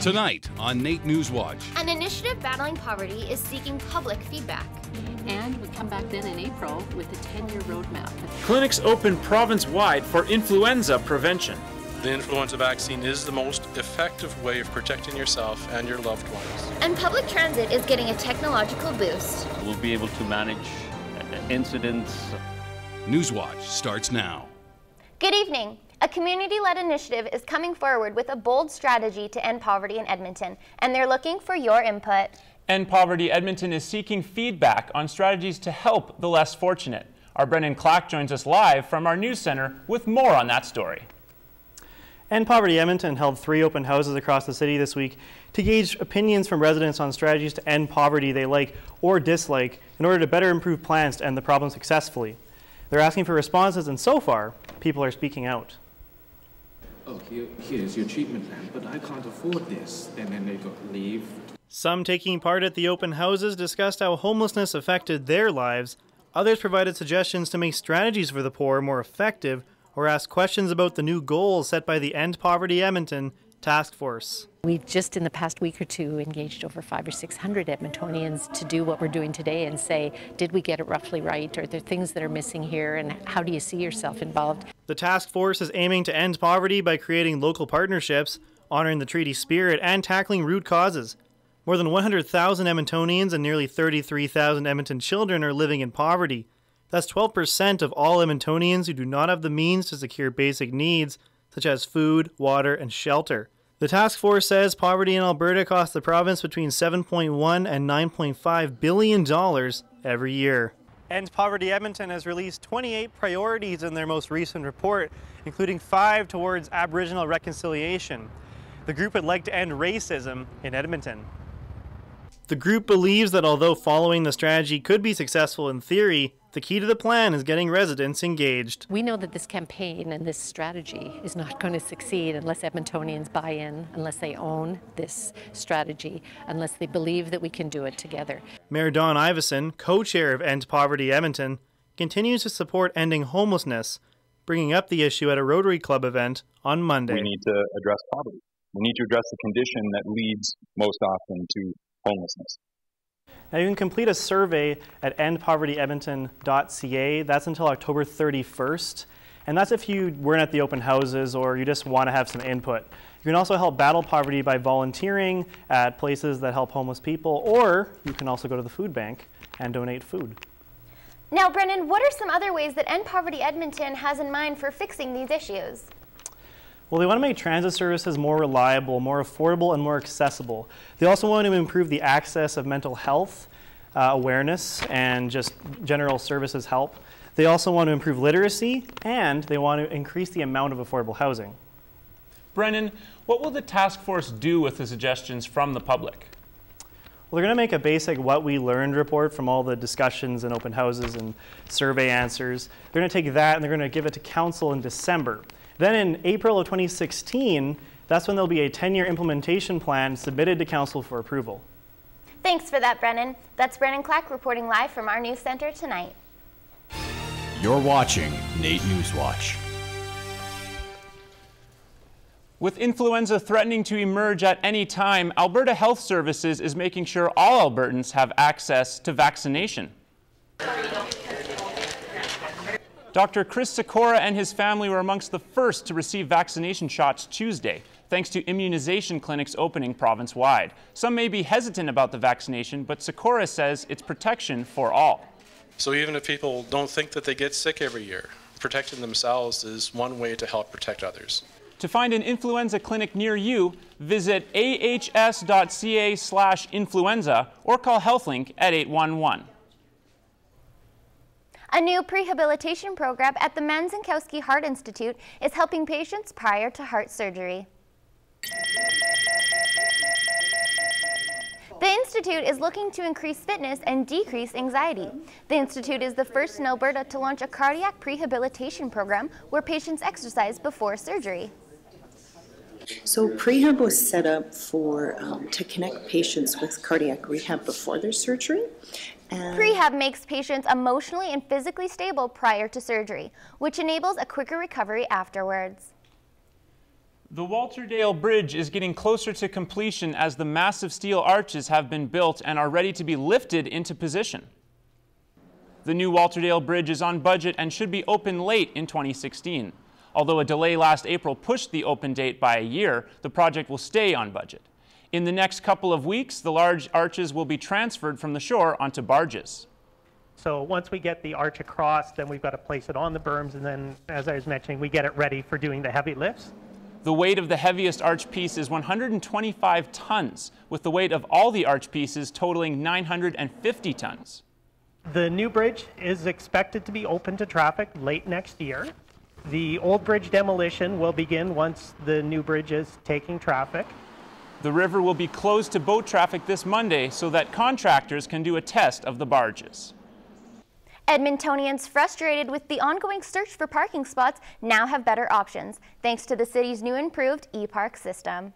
Tonight on NAIT NewsWatch. An initiative battling poverty is seeking public feedback. And we come back then in April with a 10-year roadmap. Clinics open province-wide for influenza prevention. The influenza vaccine is the most effective way of protecting yourself and your loved ones. And public transit is getting a technological boost. We'll be able to manage incidents. NewsWatch starts now. Good evening. A community-led initiative is coming forward with a bold strategy to end poverty in Edmonton, and they're looking for your input. End Poverty Edmonton is seeking feedback on strategies to help the less fortunate. Our Brendan Clack joins us live from our news center with more on that story. End Poverty Edmonton held 3 open houses across the city this week to gauge opinions from residents on strategies to end poverty they like or dislike in order to better improve plans to end the problem successfully. They're asking for responses, and so far, people are speaking out. Oh, here's your treatment plan, but I can't afford this. And then they got leave. Some taking part at the open houses discussed how homelessness affected their lives. Others provided suggestions to make strategies for the poor more effective or asked questions about the new goals set by the End Poverty Edmonton Task Force. We've just in the past week or two engaged over 500 or 600 Edmontonians to do what we're doing today and say, did we get it roughly right? Are there things that are missing here, and how do you see yourself involved? The task force is aiming to end poverty by creating local partnerships, honoring the treaty spirit, and tackling root causes. More than 100,000 Edmontonians and nearly 33,000 Edmonton children are living in poverty. That's 12% of all Edmontonians who do not have the means to secure basic needs, such as food, water, and shelter. The task force says poverty in Alberta costs the province between $7.1 and $9.5 billion every year. End Poverty Edmonton has released 28 priorities in their most recent report, including 5 towards Aboriginal reconciliation. The group would like to end racism in Edmonton. The group believes that although following the strategy could be successful in theory, the key to the plan is getting residents engaged. We know that this campaign and this strategy is not going to succeed unless Edmontonians buy in, unless they own this strategy, unless they believe that we can do it together. Mayor Don Iveson, co-chair of End Poverty Edmonton, continues to support ending homelessness, bringing up the issue at a Rotary Club event on Monday. We need to address poverty. We need to address the condition that leads most often to homelessness. Now you can complete a survey at endpovertyedmonton.ca. That's until October 31st. And that's if you weren't at the open houses or you just want to have some input. You can also help battle poverty by volunteering at places that help homeless people, or you can also go to the food bank and donate food. Now, Brendan, what are some other ways that End Poverty Edmonton has in mind for fixing these issues? Well, they want to make transit services more reliable, more affordable, and more accessible. They also want to improve the access of mental health awareness and just general services help. They also want to improve literacy, and they want to increase the amount of affordable housing. Brennan, what will the task force do with the suggestions from the public? Well, they're going to make a basic what we learned report from all the discussions and open houses and survey answers. They're going to take that and they're going to give it to council in December. Then in April of 2016, that's when there'll be a 10-year implementation plan submitted to council for approval. Thanks for that, Brennan. That's Brendan Clack reporting live from our news center tonight. You're watching NAIT NewsWatch. With influenza threatening to emerge at any time, Alberta Health Services is making sure all Albertans have access to vaccination. Dr. Chris Sikora and his family were amongst the first to receive vaccination shots Tuesday, thanks to immunization clinics opening province-wide. Some may be hesitant about the vaccination, but Sikora says it's protection for all. So even if people don't think that they get sick every year, protecting themselves is one way to help protect others. To find an influenza clinic near you, visit ahs.ca/influenza or call HealthLink at 811. A new prehabilitation program at the Manzankowski Heart Institute is helping patients prior to heart surgery. The Institute is looking to increase fitness and decrease anxiety. The Institute is the first in Alberta to launch a cardiac prehabilitation program where patients exercise before surgery. So prehab was set up for to connect patients with cardiac rehab before their surgery. Prehab makes patients emotionally and physically stable prior to surgery, which enables a quicker recovery afterwards. The Walterdale Bridge is getting closer to completion as the massive steel arches have been built and are ready to be lifted into position. The new Walterdale Bridge is on budget and should be open late in 2016. Although a delay last April pushed the open date by a year, the project will stay on budget. In the next couple of weeks, the large arches will be transferred from the shore onto barges. So once we get the arch across, then we've got to place it on the berms, and then, as I was mentioning, we get it ready for doing the heavy lifts. The weight of the heaviest arch piece is 125 tons, with the weight of all the arch pieces totaling 950 tons. The new bridge is expected to be open to traffic late next year. The old bridge demolition will begin once the new bridge is taking traffic. The river will be closed to boat traffic this Monday so that contractors can do a test of the barges. Edmontonians frustrated with the ongoing search for parking spots now have better options, thanks to the city's new improved e-park system.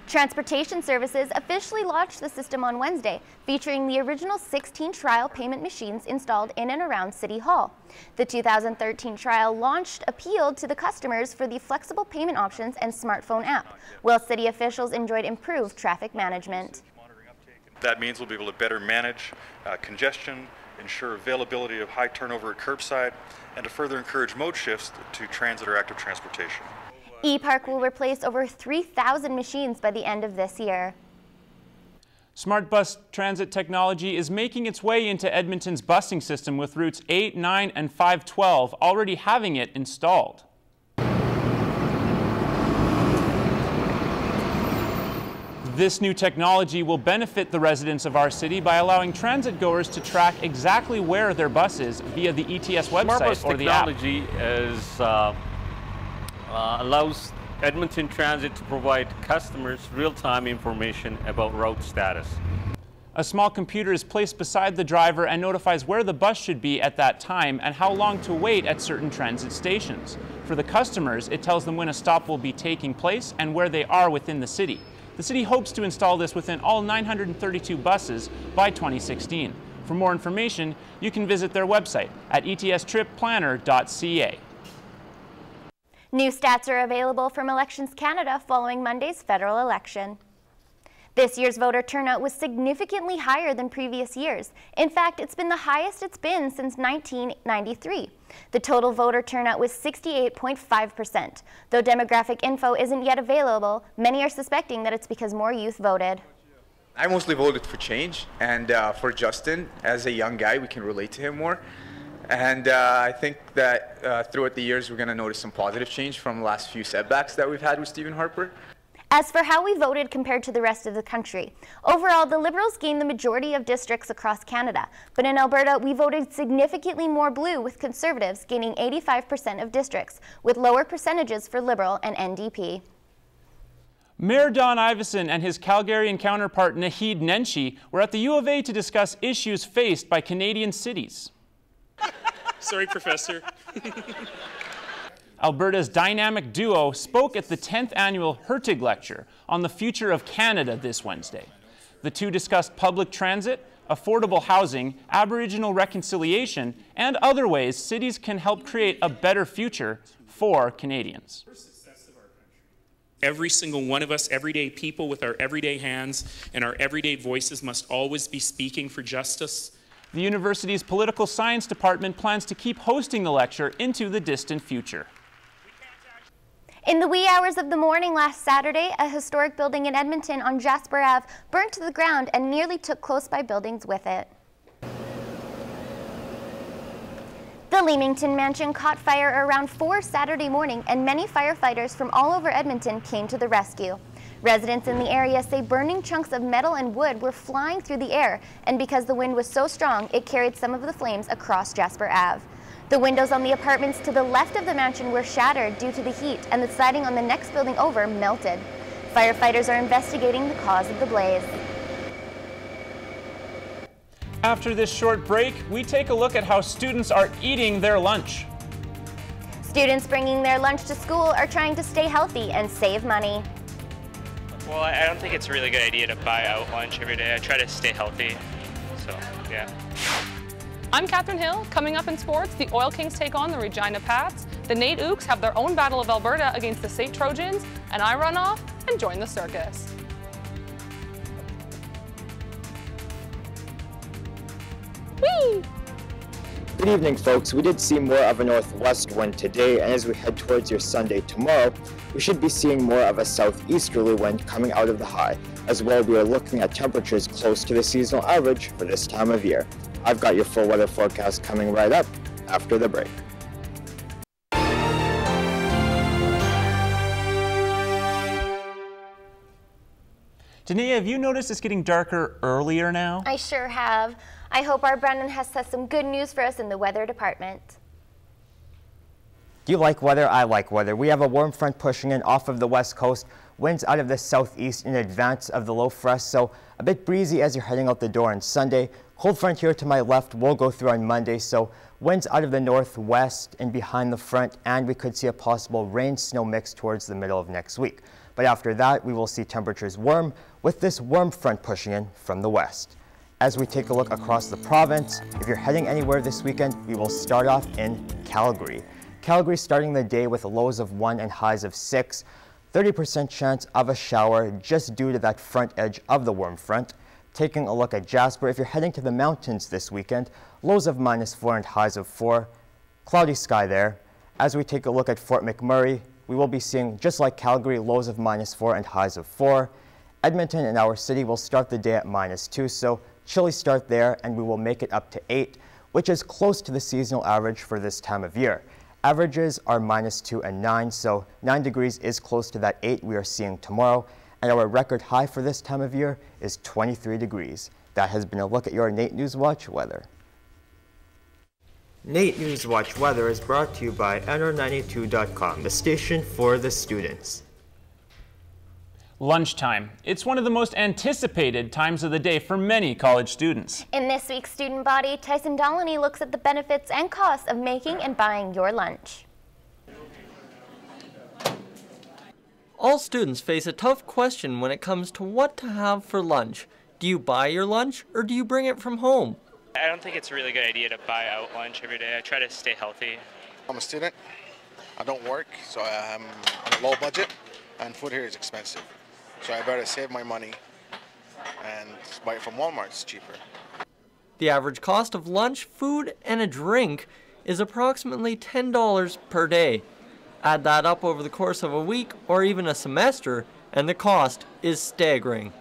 Transportation Services officially launched the system on Wednesday, featuring the original 16 trial payment machines installed in and around City Hall. The 2013 trial launched appealed to the customers for the flexible payment options and smartphone app, while city officials enjoyed improved traffic management. That means we'll be able to better manage congestion, ensure availability of high turnover at curbside, and to further encourage mode shifts to transit or active transportation. E-Park will replace over 3,000 machines by the end of this year. Smart bus transit technology is making its way into Edmonton's busing system, with routes 8, 9, and 512 already having it installed. This new technology will benefit the residents of our city by allowing transit goers to track exactly where their bus is via the ETS website or the app. Smart bus technology allows Edmonton Transit to provide customers real-time information about route status. A small computer is placed beside the driver and notifies where the bus should be at that time and how long to wait at certain transit stations. For the customers, it tells them when a stop will be taking place and where they are within the city. The city hopes to install this within all 932 buses by 2016. For more information, you can visit their website at etstrip.planner.ca. New stats are available from Elections Canada following Monday's federal election. This year's voter turnout was significantly higher than previous years. In fact, it's been the highest it's been since 1993. The total voter turnout was 68.5%. Though demographic info isn't yet available, many are suspecting that it's because more youth voted. I mostly voted for change, and for Justin. As a young guy, we can relate to him more. And I think that throughout the years, we're going to notice some positive change from the last few setbacks that we've had with Stephen Harper. As for how we voted compared to the rest of the country, overall, the Liberals gained the majority of districts across Canada. But in Alberta, we voted significantly more blue, with Conservatives gaining 85% of districts, with lower percentages for Liberal and NDP. Mayor Don Iveson and his Calgarian counterpart Naheed Nenshi were at the U of A to discuss issues faced by Canadian cities. Sorry, Professor. Alberta's dynamic duo spoke at the 10th annual Hertig Lecture on the future of Canada this Wednesday. The two discussed public transit, affordable housing, Aboriginal reconciliation, and other ways cities can help create a better future for Canadians. Every single one of us, everyday people with our everyday hands and our everyday voices, must always be speaking for justice. The university's political science department plans to keep hosting the lecture into the distant future. In the wee hours of the morning last Saturday, a historic building in Edmonton on Jasper Ave burnt to the ground and nearly took close-by buildings with it. The Leamington Mansion caught fire around 4 Saturday morning, and many firefighters from all over Edmonton came to the rescue. Residents in the area say burning chunks of metal and wood were flying through the air, and because the wind was so strong, it carried some of the flames across Jasper Ave. The windows on the apartments to the left of the mansion were shattered due to the heat, and the siding on the next building over melted. Firefighters are investigating the cause of the blaze. After this short break, we take a look at how students are eating their lunch. Students bringing their lunch to school are trying to stay healthy and save money. Well, I don't think it's a really good idea to buy out lunch every day. I try to stay healthy, so yeah. I'm Catherine Hill. Coming up in sports, the Oil Kings take on the Regina Pats. The NAIT Ooks have their own Battle of Alberta against the St. Trojans, and I run off and join the circus. Whee! Good evening, folks. We did see more of a northwest wind today, and as we head towards your Sunday tomorrow, we should be seeing more of a southeasterly wind coming out of the high. As well, we are looking at temperatures close to the seasonal average for this time of year. I've got your full weather forecast coming right up after the break. Danae, have you noticed it's getting darker earlier now? I sure have. I hope our Brendan has some good news for us in the weather department. Do you like weather? I like weather. We have a warm front pushing in off of the west coast. Winds out of the southeast in advance of the low frost, so a bit breezy as you're heading out the door on Sunday. Cold front here to my left will go through on Monday, so winds out of the northwest and behind the front, and we could see a possible rain-snow mix towards the middle of next week. But after that, we will see temperatures warm with this warm front pushing in from the west. As we take a look across the province, if you're heading anywhere this weekend, we will start off in Calgary. Calgary starting the day with lows of 1 and highs of 6. 30% chance of a shower just due to that front edge of the warm front. Taking a look at Jasper, if you're heading to the mountains this weekend, lows of -4 and highs of 4. Cloudy sky there. As we take a look at Fort McMurray, we will be seeing, just like Calgary, lows of -4 and highs of 4. Edmonton and our city will start the day at -2, so chilly start there, and we will make it up to 8, which is close to the seasonal average for this time of year. Averages are -2 and 9, so 9 degrees is close to that 8 we are seeing tomorrow, and our record high for this time of year is 23 degrees. That has been a look at your NAIT NewsWatch weather. NAIT NewsWatch weather is brought to you by NR92.com, the station for the students. Lunchtime. It's one of the most anticipated times of the day for many college students. In this week's Student Body, Tyson Dolany looks at the benefits and costs of making and buying your lunch. All students face a tough question when it comes to what to have for lunch. Do you buy your lunch or do you bring it from home? I don't think it's a really good idea to buy out lunch every day. I try to stay healthy. I'm a student. I don't work, so I'm on a low budget, and food here is expensive. So I better save my money and buy it from Walmart. It's cheaper. The average cost of lunch, food, and a drink is approximately $10 per day. Add that up over the course of a week or even a semester, and the cost is staggering.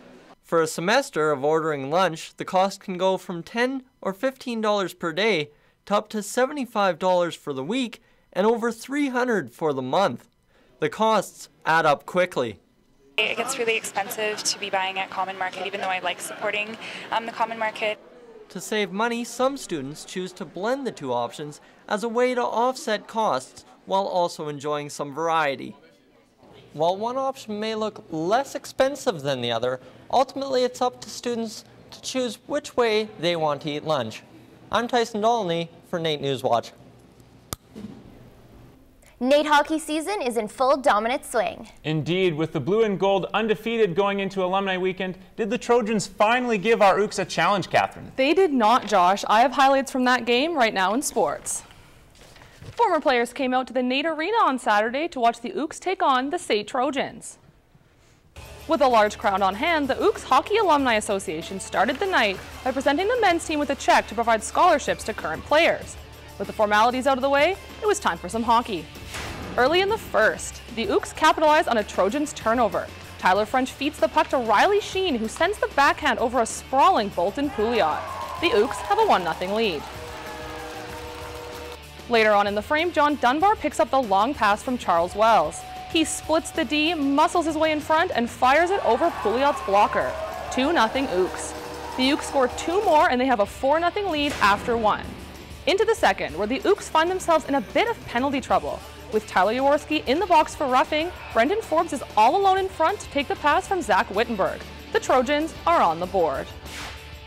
For a semester of ordering lunch, the cost can go from $10 or $15 per day to up to $75 for the week and over $300 for the month. The costs add up quickly. It gets really expensive to be buying at Common Market, even though I like supporting the Common Market. To save money, some students choose to blend the two options as a way to offset costs while also enjoying some variety. While one option may look less expensive than the other, ultimately it's up to students to choose which way they want to eat lunch. I'm Tyson Dolany for NAIT NewsWatch. NAIT hockey season is in full dominant swing. Indeed, with the blue and gold undefeated going into Alumni Weekend, did the Trojans finally give our Ooks a challenge, Catherine? They did not, Josh. I have highlights from that game right now in sports. Former players came out to the NAIT Arena on Saturday to watch the Ooks take on the St. Trojans. With a large crowd on hand, the Ooks Hockey Alumni Association started the night by presenting the men's team with a check to provide scholarships to current players. With the formalities out of the way, it was time for some hockey. Early in the first, the Ooks capitalized on a Trojans turnover. Tyler French feeds the puck to Riley Sheen, who sends the backhand over a sprawling Bolton Pouliot. The Ooks have a 1-0 lead. Later on in the frame, John Dunbar picks up the long pass from Charles Wells. He splits the D, muscles his way in front, and fires it over Pouliot's blocker. 2-0 Ooks. The Ooks score 2 more, and they have a 4-0 lead after 1. Into the second, where the Ooks find themselves in a bit of penalty trouble. With Tyler Jaworski in the box for roughing, Brendan Forbes is all alone in front to take the pass from Zach Wittenberg. The Trojans are on the board.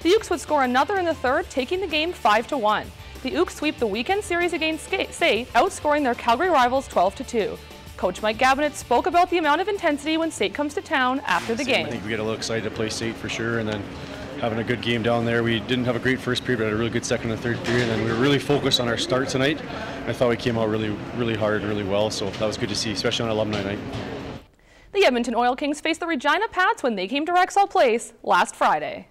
The Ooks would score another in the third, taking the game 5-1. The Ooks sweep the weekend series against SAIT, outscoring their Calgary rivals 12-2. Coach Mike Gabinet spoke about the amount of intensity when SAIT comes to town after the game. I think we get a little excited to play SAIT for sure, and then having a good game down there. We didn't have a great first period, but had a really good second and third period, and we were really focused on our start tonight. I thought we came out really hard, really well, so that was good to see, especially on alumni night. The Edmonton Oil Kings faced the Regina Pats when they came to Rexall Place last Friday.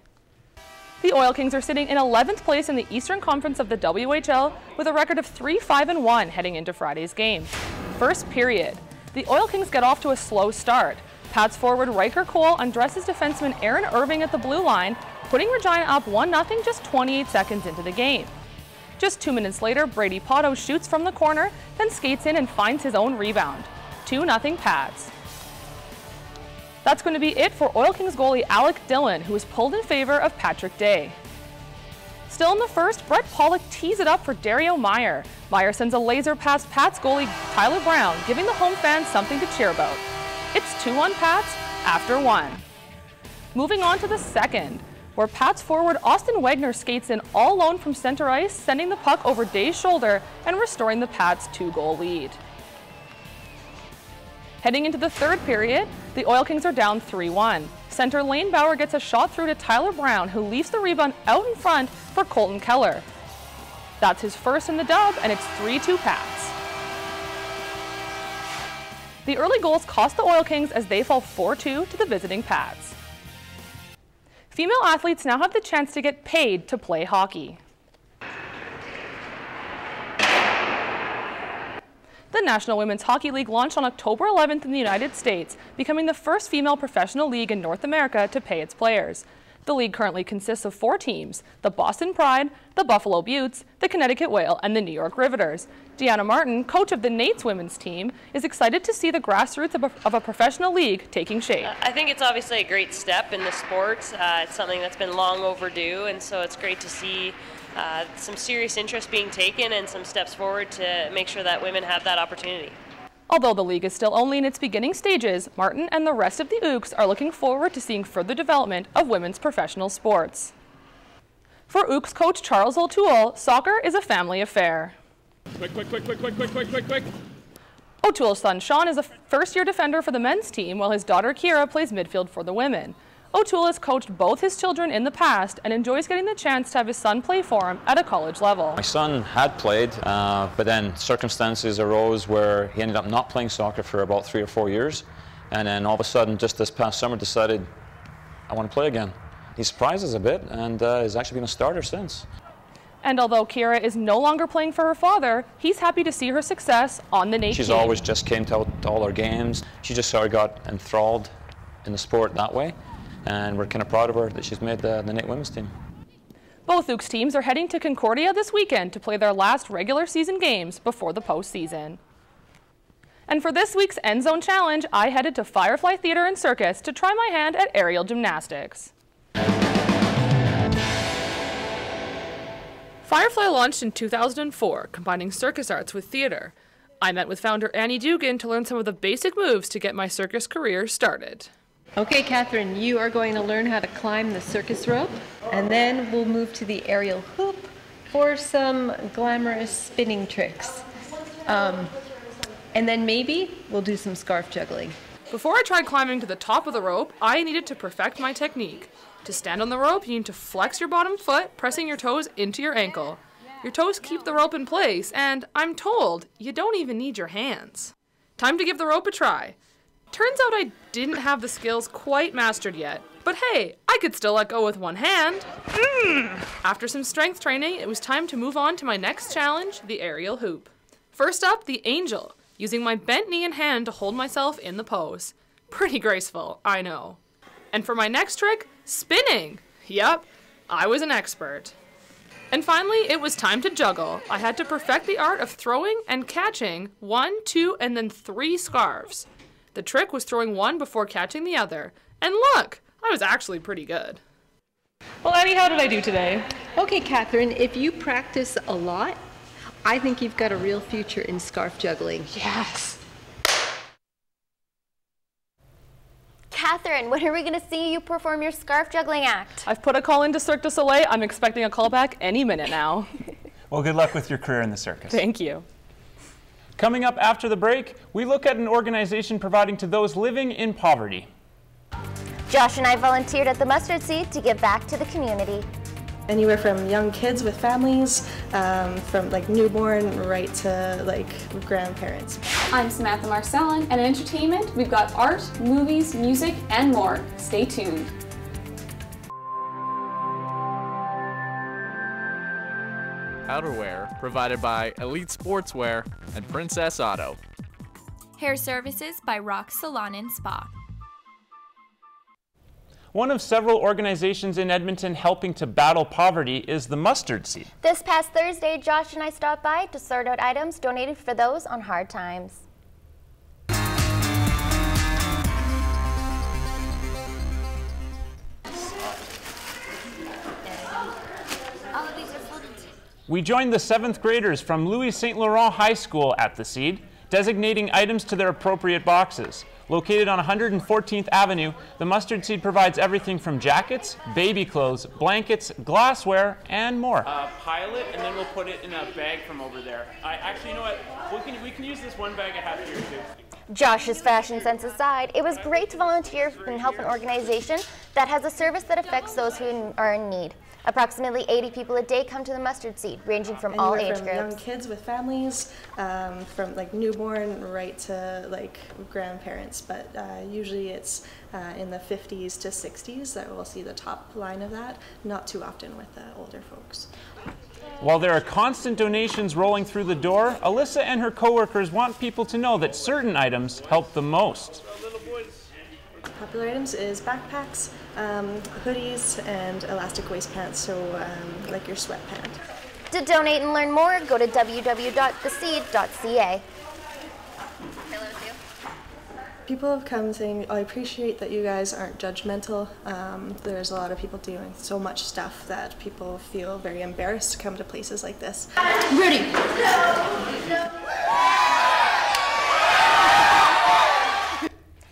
The Oil Kings are sitting in 11th place in the Eastern Conference of the WHL with a record of 3-5-1 heading into Friday's game. First period. The Oil Kings get off to a slow start. Pats forward Riker Cole undresses defenseman Aaron Irving at the blue line, putting Regina up 1-0 just 28 seconds into the game. Just 2 minutes later, Brady Potto shoots from the corner, then skates in and finds his own rebound. 2-0 Pats. That's going to be it for Oil Kings goalie Alec Dillon, who was pulled in favor of Patrick Day. Still in the first, Brett Pollock tees it up for Dario Meyer. Meyer sends a laser past Pats goalie Tyler Brown, giving the home fans something to cheer about. It's 2-1 Pats after 1. Moving on to the second, where Pats forward Austin Wagner skates in all alone from center ice, sending the puck over Day's shoulder and restoring the Pats' 2-goal lead. Heading into the third period, the Oil Kings are down 3-1. Center Lane Bauer gets a shot through to Tyler Brown, who leaves the rebound out in front for Colton Keller. That's his first in the dub, and it's 3-2 Pats. The early goals cost the Oil Kings as they fall 4-2 to the visiting Pats. Female athletes now have the chance to get paid to play hockey. The National Women's Hockey League launched on October 11th in the United States, becoming the first female professional league in North America to pay its players. The league currently consists of 4 teams: the Boston Pride, the Buffalo Beauts, the Connecticut Whale, and the New York Riveters. Deanna Martin, coach of the NAIT's women's team, is excited to see the grassroots of a professional league taking shape. I think it's obviously a great step in the sport. It's something that's been long overdue, and so it's great to see some serious interest being taken and some steps forward to make sure that women have that opportunity. Although the league is still only in its beginning stages, Martin and the rest of the Ooks are looking forward to seeing further development of women's professional sports. For Ooks coach Charles O'Toole, soccer is a family affair. Quick. O'Toole's son Sean is a first-year defender for the men's team, while his daughter Kira plays midfield for the women. O'Toole has coached both his children in the past and enjoys getting the chance to have his son play for him at a college level. My son had played, but then circumstances arose where he ended up not playing soccer for about 3 or 4 years, and then all of a sudden, just this past summer, decided, I want to play again. He surprised us a bit and has actually been a starter since. And although Kira is no longer playing for her father, he's happy to see her success on the NAIT team. She's always just came to all our games. She just sort of got enthralled in the sport that way. And we're kind of proud of her that she's made the NAIT women's team. Both Ooks teams are heading to Concordia this weekend to play their last regular season games before the postseason. And for this week's End Zone Challenge, I headed to Firefly Theater and Circus to try my hand at aerial gymnastics. Firefly launched in 2004, combining circus arts with theater. I met with founder Annie Dugan to learn some of the basic moves to get my circus career started. Okay, Catherine, you are going to learn how to climb the circus rope, and then we'll move to the aerial hoop for some glamorous spinning tricks. And then maybe we'll do some scarf juggling. Before I tried climbing to the top of the rope, I needed to perfect my technique. To stand on the rope, you need to flex your bottom foot, pressing your toes into your ankle. Your toes keep the rope in place, and I'm told you don't even need your hands. Time to give the rope a try. Turns out I didn't have the skills quite mastered yet, but hey, I could still let go with one hand. After some strength training, it was time to move on to my next challenge, the aerial hoop. First up, the angel, using my bent knee and hand to hold myself in the pose. Pretty graceful, I know. And for my next trick, spinning. Yep, I was an expert. And finally, it was time to juggle. I had to perfect the art of throwing and catching 1, 2, and then 3 scarves. The trick was throwing one before catching the other. And look, I was actually pretty good. Well, Annie, how did I do today? Okay, Catherine, if you practice a lot, I think you've got a real future in scarf juggling. Yes. Catherine, when are we going to see you perform your scarf juggling act? I've put a call into Cirque du Soleil. I'm expecting a call back any minute now. Well, good luck with your career in the circus. Thank you. Coming up after the break, we look at an organization providing to those living in poverty. Josh and I volunteered at the Mustard Seed to give back to the community. Anywhere from young kids with families, from like newborn right to like grandparents. I'm Samantha Marcellin, and in entertainment, we've got art, movies, music, and more. Stay tuned. Outerwear provided by Elite Sportswear and Princess Auto. Hair services by Rock Salon and Spa. One of several organizations in Edmonton helping to battle poverty is the Mustard Seed. This past Thursday, Josh and I stopped by to sort out items donated for those on hard times. We joined the 7th graders from Louis St. Laurent High School at the Seed, designating items to their appropriate boxes. Located on 114th Avenue, the Mustard Seed provides everything from jackets, baby clothes, blankets, glassware, and more. Pile it, and then we'll put it in a bag from over there. Actually, you know what? We can use this one bag I have here, too. Josh's fashion sense aside, it was great to volunteer and help an organization that has a service that affects those who are in need. Approximately 80 people a day come to the Mustard Seed, ranging from all age groups. Young kids with families, from like newborn right to like grandparents, but usually it's in the 50s to 60s that we'll see the top line of that, not too often with the older folks. While there are constant donations rolling through the door, Alyssa and her coworkers want people to know that certain items help the most. Popular items is backpacks, hoodies, and elastic waist pants, so like your sweatpant. To donate and learn more, go to www.theseed.ca. People have come saying, I appreciate that you guys aren't judgmental. There's a lot of people doing so much stuff that people feel very embarrassed to come to places like this. Ready!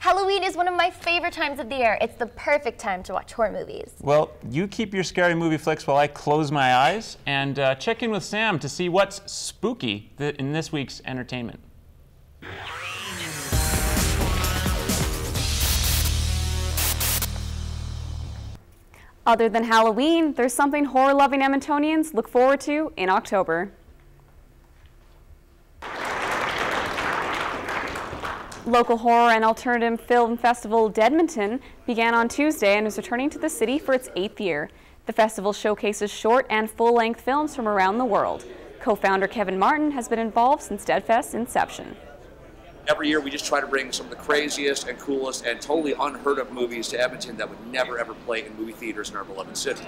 Halloween is one of my favorite times of the year. It's the perfect time to watch horror movies. Well, you keep your scary movie flicks while I close my eyes, and check in with Sam to see what's spooky in this week's entertainment. Other than Halloween, there's something horror-loving Edmontonians look forward to in October. Local horror and alternative film festival Edmonton began on Tuesday and is returning to the city for its 8th year. The festival showcases short and full-length films from around the world. Co-founder Kevin Martin has been involved since DeadFest's inception. Every year we just try to bring some of the craziest and coolest and totally unheard of movies to Edmonton that would never ever play in movie theaters in our beloved city.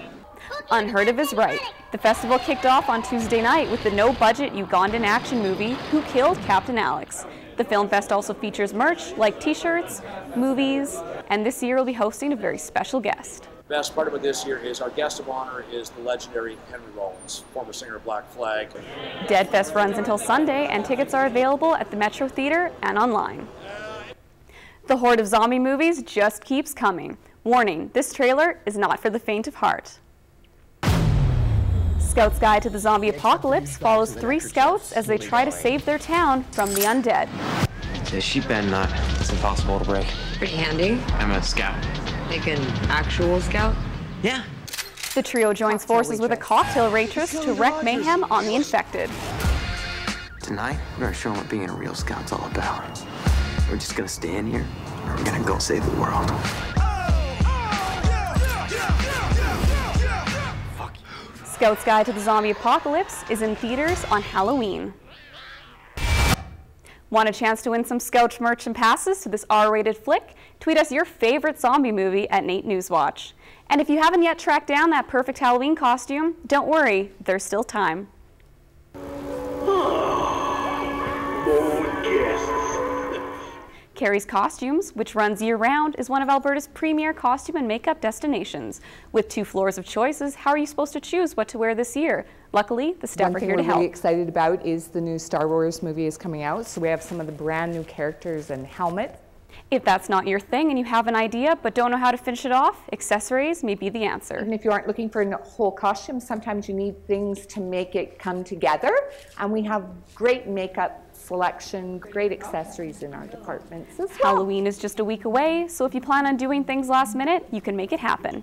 Unheard of is right. The festival kicked off on Tuesday night with the no-budget Ugandan action movie Who Killed Captain Alex. The Film Fest also features merch like t-shirts, movies, and this year will be hosting a very special guest. The best part about this year is our guest of honor is the legendary Henry Rollins, former singer of Black Flag. DeadFest runs until Sunday, and tickets are available at the Metro Theatre and online. The horde of zombie movies just keeps coming. Warning, this trailer is not for the faint of heart. Scout's Guide to the Zombie Apocalypse follows 3 scouts as they try to save their town from the undead. The sheep bend knot. It's impossible to break. Pretty handy. I'm a scout. Like an actual scout? Yeah. The trio joins forces with a cocktail waitress to wreak mayhem on the infected. Tonight, we're gonna show them what being a real scout's all about. We're just gonna stay in here, or we're gonna go save the world. Scout's Guide to the Zombie Apocalypse is in theaters on Halloween. Want a chance to win some Scout merch and passes to this R-rated flick? Tweet us your favorite zombie movie at NAIT NewsWatch. And if you haven't yet tracked down that perfect Halloween costume, don't worry, there's still time. Carrie's Costumes, which runs year-round, is one of Alberta's premier costume and makeup destinations. With 2 floors of choices, how are you supposed to choose what to wear this year? Luckily, the staff are here to help. One thing we're really excited about is the new Star Wars movie is coming out, so we have some of the brand new characters and helmets. If that's not your thing and you have an idea but don't know how to finish it off, accessories may be the answer. And if you aren't looking for a whole costume, sometimes you need things to make it come together. And we have great makeup selection, great accessories in our departments as well. Halloween is just a week away, so if you plan on doing things last minute, you can make it happen.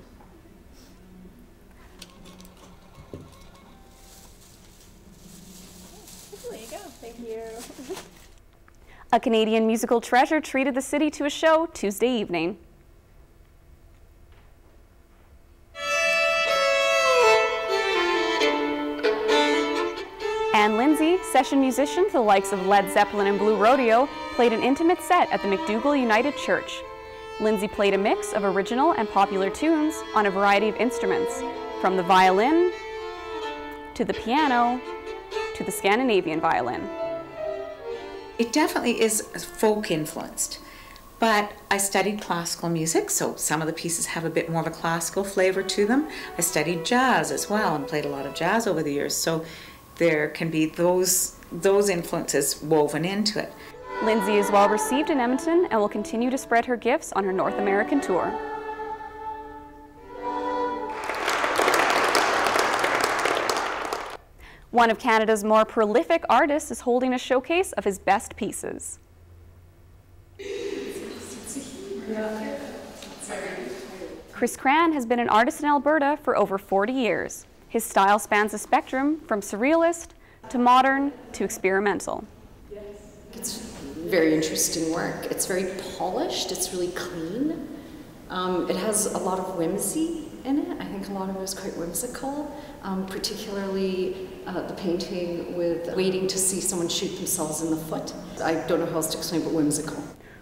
There you go. Thank you. A Canadian musical treasure treated the city to a show Tuesday evening. Ann Lindsay, session musician to the likes of Led Zeppelin and Blue Rodeo, played an intimate set at the McDougall United Church. Lindsay played a mix of original and popular tunes on a variety of instruments, from the violin, to the piano, to the Scandinavian violin. It definitely is folk influenced, but I studied classical music, so some of the pieces have a bit more of a classical flavor to them. I studied jazz as well and played a lot of jazz over the years, so there can be those influences woven into it. Lindsay is well received in Edmonton and will continue to spread her gifts on her North American tour. One of Canada's more prolific artists is holding a showcase of his best pieces. Chris Cran has been an artist in Alberta for over 40 years. His style spans the spectrum from surrealist to modern to experimental. It's very interesting work. It's very polished, it's really clean. It has a lot of whimsy in it. I think a lot of it is quite whimsical, particularly the painting with waiting to see someone shoot themselves in the foot. I don't know how else to explain, but whimsical.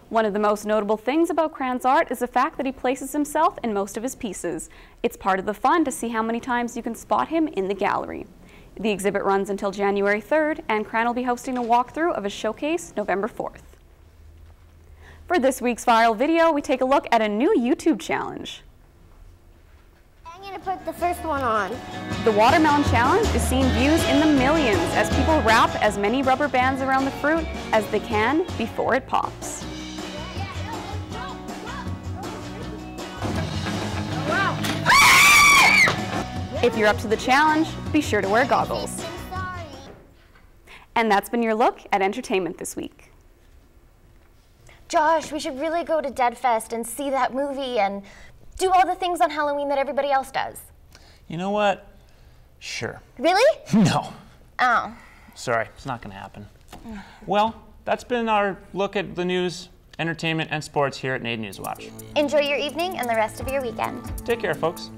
One of the most notable things about Cran's art is the fact that he places himself in most of his pieces. It's part of the fun to see how many times you can spot him in the gallery. The exhibit runs until January 3rd, and Cran will be hosting a walkthrough of his showcase November 4th. For this week's viral video, we take a look at a new YouTube challenge. I'm going to put the first one on. The Watermelon Challenge is seeing views in the millions as people wrap as many rubber bands around the fruit as they can before it pops. If you're up to the challenge, be sure to wear goggles. And that's been your look at entertainment this week. Josh, we should really go to Dead Fest and see that movie and do all the things on Halloween that everybody else does. You know what? Sure. Really? No. Oh. Sorry, it's not going to happen. Well, that's been our look at the news, entertainment, and sports here at NAIT NewsWatch. Enjoy your evening and the rest of your weekend. Take care, folks.